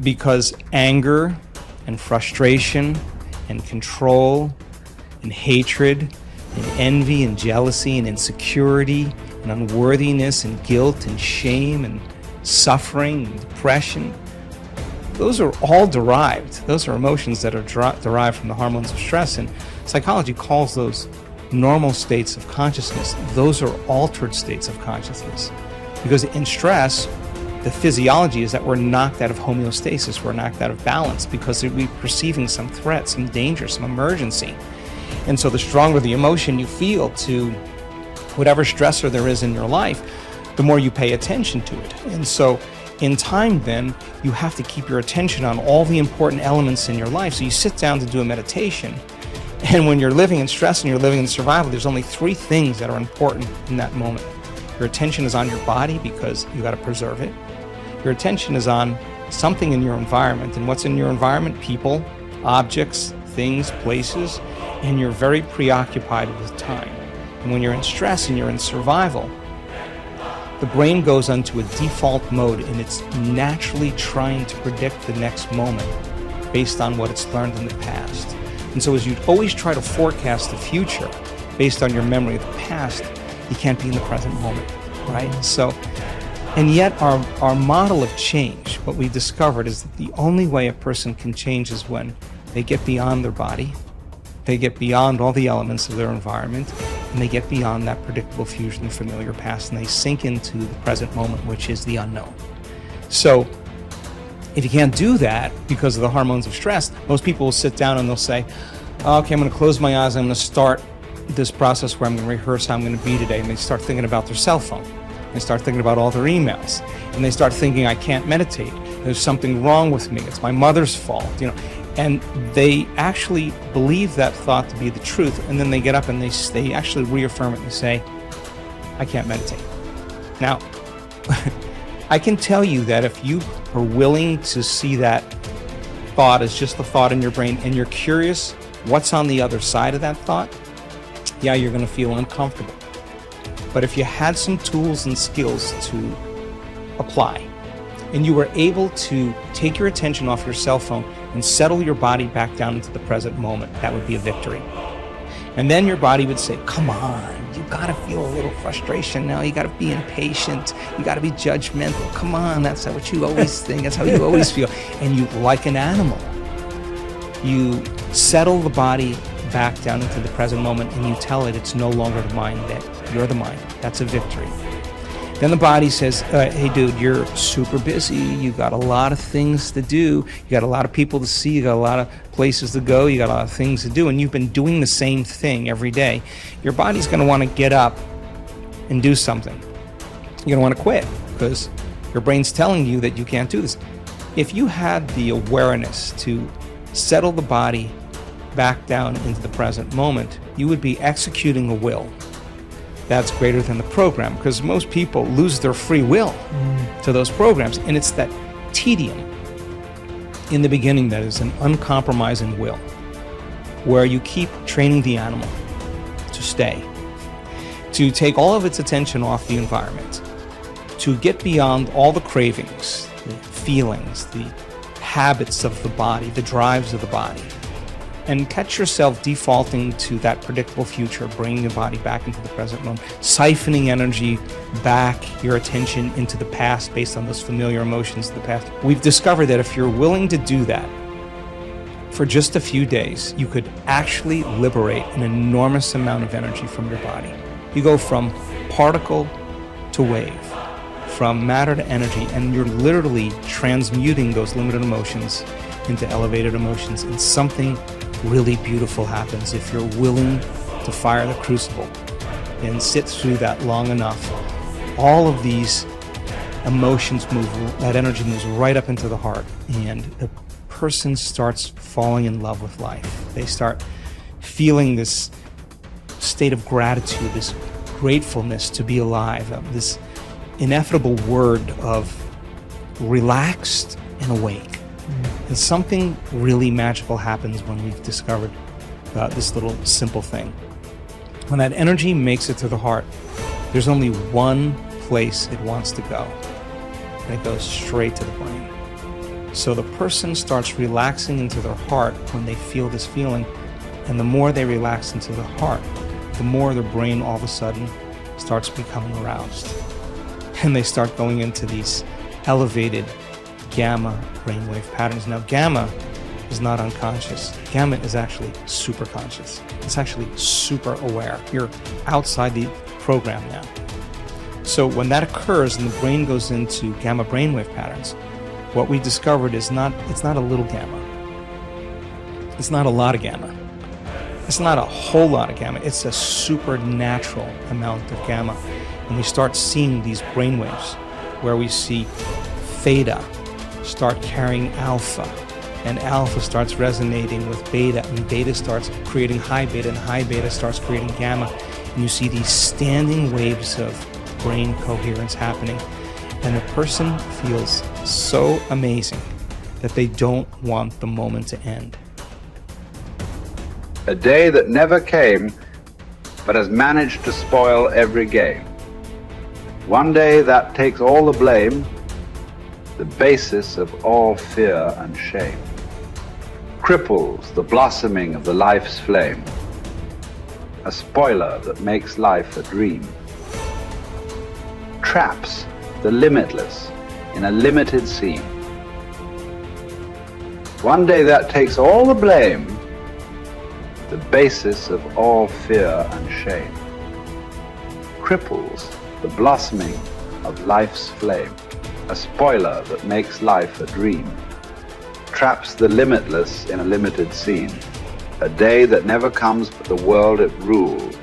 because anger and frustration and control and hatred and envy and jealousy and insecurity and unworthiness and guilt and shame and suffering and depression, those are all derived. Those are emotions that are derived from the hormones of stress, and psychology calls those normal states of consciousness. Those are altered states of consciousness. Because in stress, the physiology is that we're knocked out of homeostasis, we're knocked out of balance because we're perceiving some threat, some danger, some emergency. And so the stronger the emotion you feel to whatever stressor there is in your life, the more you pay attention to it. And so in time then, you have to keep your attention on all the important elements in your life. So you sit down to do a meditation, and when you're living in stress and you're living in survival, there's only 3 things that are important in that moment. Your attention is on your body because you got to preserve it. Your attention is on something in your environment, and what's in your environment? People, objects, things, places, and you're very preoccupied with time. And when you're in stress and you're in survival, the brain goes into a default mode, and it's naturally trying to predict the next moment based on what it's learned in the past. And so as you always try to forecast the future based on your memory of the past, you can't be in the present moment, right? So, and yet our model of change, what we discovered is that the only way a person can change is when they get beyond their body, they get beyond all the elements of their environment, and they get beyond that predictable future and familiar past, and they sink into the present moment, which is the unknown. So if you can't do that because of the hormones of stress, most people will sit down and they'll say, okay, I'm going to close my eyes, I'm going to start this process where I'm going to rehearse how I'm going to be today, and they start thinking about their cell phone. They start thinking about all their emails, and they start thinking, I can't meditate. There's something wrong with me. It's my mother's fault, And they actually believe that thought to be the truth, and then they get up and they actually reaffirm it and say, I can't meditate. Now, I can tell you that if you are willing to see that thought as just a thought in your brain, and you're curious what's on the other side of that thought, yeah, you're going to feel uncomfortable. But if you had some tools and skills to apply, and you were able to take your attention off your cell phone and settle your body back down into the present moment, that would be a victory. And then your body would say, come on, you gotta feel a little frustration now, you gotta be impatient, you gotta be judgmental, come on, that's what you always think, that's how you always feel. And you, like an animal, you settle the body back down into the present moment, and you tell it it's no longer the mind, that you're the mind. That's a victory. Then the body says, hey dude, you're super busy, you got a lot of things to do, you got a lot of people to see, you got a lot of places to go, you got a lot of things to do, and you've been doing the same thing every day. Your body's going to want to get up and do something. You're going to want to quit because your brain's telling you that you can't do this. If you had the awareness to settle the body back down into the present moment, you would be executing a will that's greater than the program, because most people lose their free will to those programs, and it's that tedium in the beginning that is an uncompromising will, where you keep training the animal to stay, to take all of its attention off the environment, to get beyond all the cravings, the feelings, the habits of the body, the drives of the body, and catch yourself defaulting to that predictable future, bringing the body back into the present moment, siphoning energy back, your attention into the past based on those familiar emotions of the past. We've discovered that if you're willing to do that for just a few days, you could actually liberate an enormous amount of energy from your body. You go from particle to wave, from matter to energy, and you're literally transmuting those limited emotions into elevated emotions, and something really beautiful happens if you're willing to fire the crucible and sit through that long enough. All of these emotions move, that energy moves right up into the heart, and the person starts falling in love with life. They start feeling this state of gratitude, this gratefulness to be alive, this ineffable word of relaxed and awake. And something really magical happens when we've discovered this little simple thing. When that energy makes it to the heart, there's only one place it wants to go, and it goes straight to the brain. So the person starts relaxing into their heart when they feel this feeling, and the more they relax into the heart, the more their brain all of a sudden starts becoming aroused. And they start going into these elevated gamma brainwave patterns. Now, gamma is not unconscious. Gamma is actually super conscious. It's actually super aware. You're outside the program now. So when that occurs and the brain goes into gamma brainwave patterns, what we discovered is it's not a little gamma. It's not a lot of gamma. It's not a whole lot of gamma. It's a supernatural amount of gamma. And we start seeing these brainwaves where we see theta start carrying alpha, and alpha starts resonating with beta, and beta starts creating high beta, and high beta starts creating gamma. And you see these standing waves of brain coherence happening. And the person feels so amazing that they don't want the moment to end. A day that never came, but has managed to spoil every game. One day that takes all the blame, the basis of all fear and shame. Cripples the blossoming of the life's flame. A spoiler that makes life a dream. Traps the limitless in a limited scene. One day that takes all the blame, the basis of all fear and shame. Cripples the blossoming of life's flame. A spoiler that makes life a dream. Traps the limitless in a limited scene. A day that never comes but the world it ruled.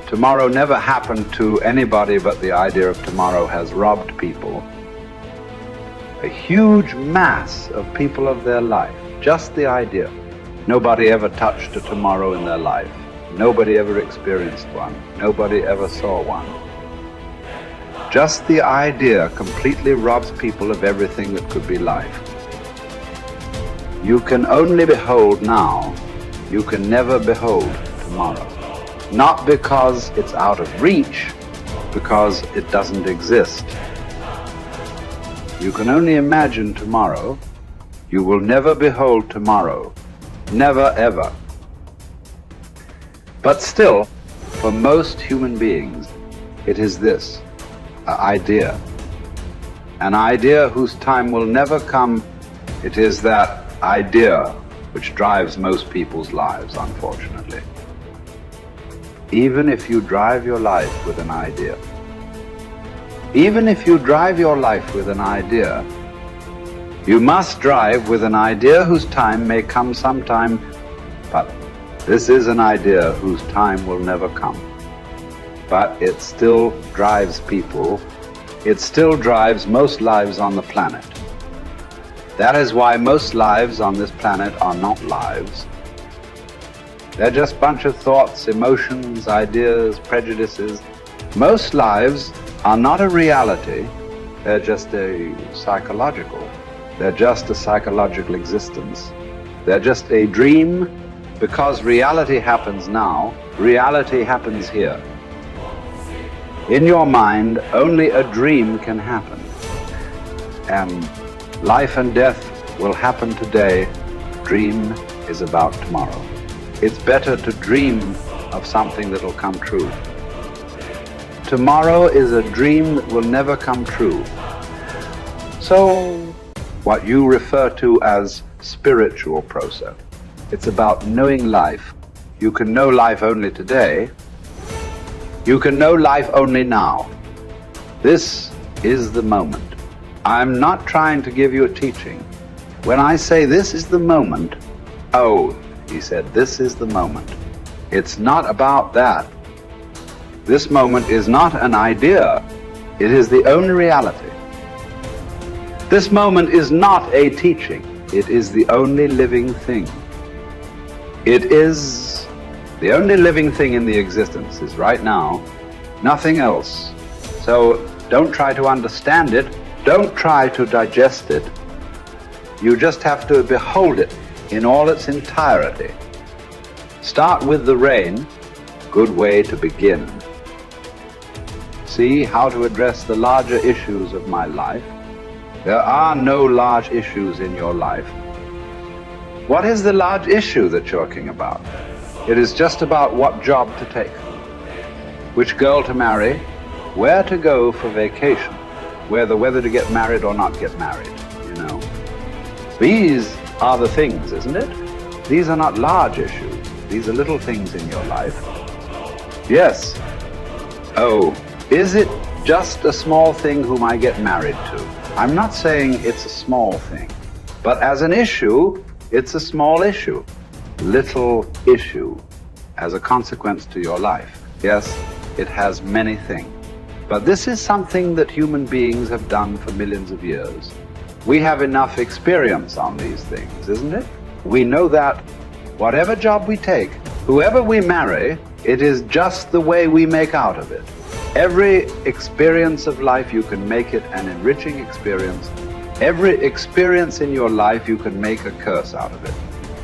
Tomorrow never happened to anybody, but the idea of tomorrow has robbed people. A huge mass of people of their life. Just the idea. Nobody ever touched a tomorrow in their life. Nobody ever experienced one. Nobody ever saw one. Just the idea completely robs people of everything that could be life. You can only behold now. You can never behold tomorrow. Not because it's out of reach, because it doesn't exist. You can only imagine tomorrow. You will never behold tomorrow. Never, ever. But still, for most human beings, it is this, an idea. An idea whose time will never come. It is that idea which drives most people's lives, unfortunately. Even if you drive your life with an idea, even if you drive your life with an idea, you must drive with an idea whose time may come sometime, but this is an idea whose time will never come. But it still drives people. It still drives most lives on the planet. That is why most lives on this planet are not lives. They're just a bunch of thoughts, emotions, ideas, prejudices. Most lives are not a reality. They're just a psychological. They're just a psychological existence. They're just a dream, because reality happens now. Reality happens here. In your mind, only a dream can happen. And life and death will happen today. Dream is about tomorrow. It's better to dream of something that will come true. Tomorrow is a dream that will never come true. So, what you refer to as spiritual process, it's about knowing life. You can know life only today. You can know life only now. This is the moment. I'm not trying to give you a teaching. When I say this is the moment, oh, he said, this is the moment. It's not about that. This moment is not an idea. It is the only reality. This moment is not a teaching. It is the only living thing. It is the only living thing in the existence is right now, nothing else. So don't try to understand it. Don't try to digest it. You just have to behold it in all its entirety. Start with the rain, good way to begin. See how to address the larger issues of my life. There are no large issues in your life. What is the large issue that you're talking about? It is just about what job to take, which girl to marry, where to go for vacation, whether to get married or not get married, you know. These are the things, isn't it? These are not large issues. These are little things in your life. Yes. Oh, is it just a small thing whom I get married to? I'm not saying it's a small thing, but as an issue, it's a small issue. Little issue as a consequence to your life. Yes, it has many things. But this is something that human beings have done for millions of years. We have enough experience on these things, isn't it? We know that whatever job we take, whoever we marry, it is just the way we make out of it. Every experience of life, you can make it an enriching experience. Every experience in your life, you can make a curse out of it.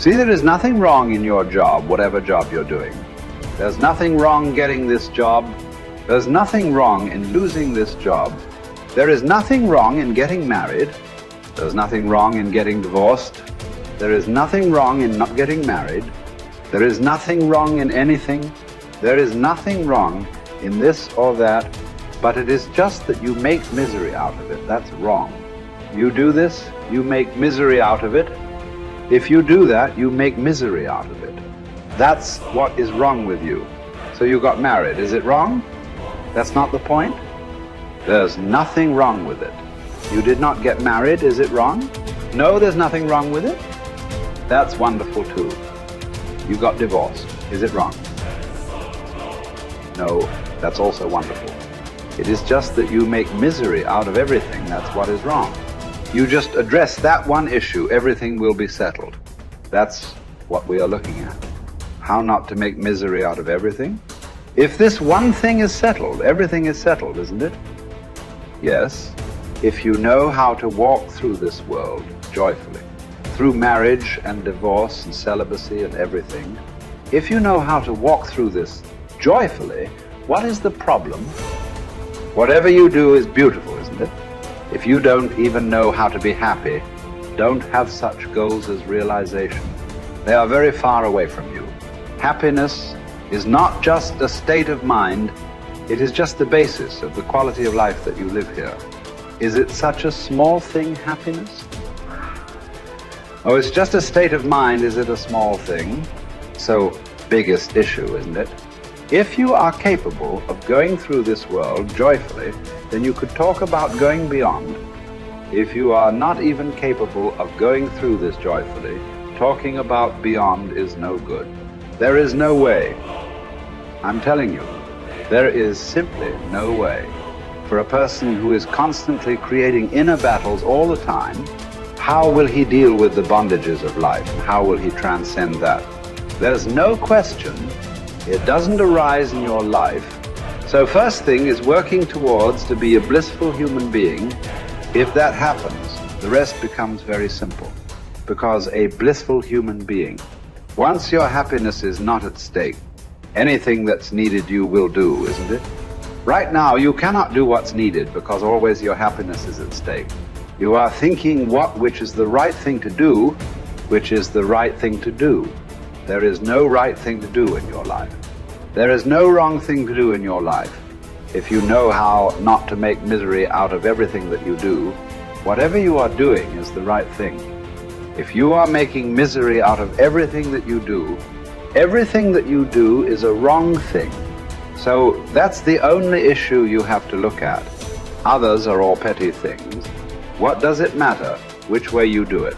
See, there is nothing wrong in your job, whatever job you're doing. There's nothing wrong getting this job. There's nothing wrong in losing this job. There is nothing wrong in getting married. There's nothing wrong in getting divorced. There is nothing wrong in not getting married. There is nothing wrong in anything. There is nothing wrong in this or that, but it is just that you make misery out of it. That's wrong. You do this, you make misery out of it. If you do that, you make misery out of it. That's what is wrong with you. So you got married. Is it wrong? That's not the point. There's nothing wrong with it. You did not get married. Is it wrong? No, there's nothing wrong with it. That's wonderful too. You got divorced. Is it wrong? No, that's also wonderful. It is just that you make misery out of everything. That's what is wrong. You just address that one issue, everything will be settled. That's what we are looking at. How not to make misery out of everything? If this one thing is settled, everything is settled, isn't it? Yes. If you know how to walk through this world joyfully, through marriage and divorce and celibacy and everything, if you know how to walk through this joyfully, what is the problem? Whatever you do is beautiful, isn't it? If you don't even know how to be happy, don't have such goals as realization. They are very far away from you. Happiness is not just a state of mind, it is just the basis of the quality of life that you live here. Is it such a small thing, happiness? Oh, it's just a state of mind, is it a small thing? So, biggest issue, isn't it? If you are capable of going through this world joyfully, then you could talk about going beyond. If you are not even capable of going through this joyfully, talking about beyond is no good. There is no way. I'm telling you, there is simply no way. For a person who is constantly creating inner battles all the time, how will he deal with the bondages of life? How will he transcend that? There's no question. It doesn't arise in your life. So first thing is working towards to be a blissful human being. If that happens, the rest becomes very simple. Because a blissful human being, once your happiness is not at stake, anything that's needed you will do, isn't it? Right now, you cannot do what's needed because always your happiness is at stake. You are thinking which is the right thing to do, which is the right thing to do. There is no right thing to do in your life. There is no wrong thing to do in your life. If you know how not to make misery out of everything that you do, whatever you are doing is the right thing. If you are making misery out of everything that you do, everything that you do is a wrong thing. So that's the only issue you have to look at. Others are all petty things. What does it matter which way you do it?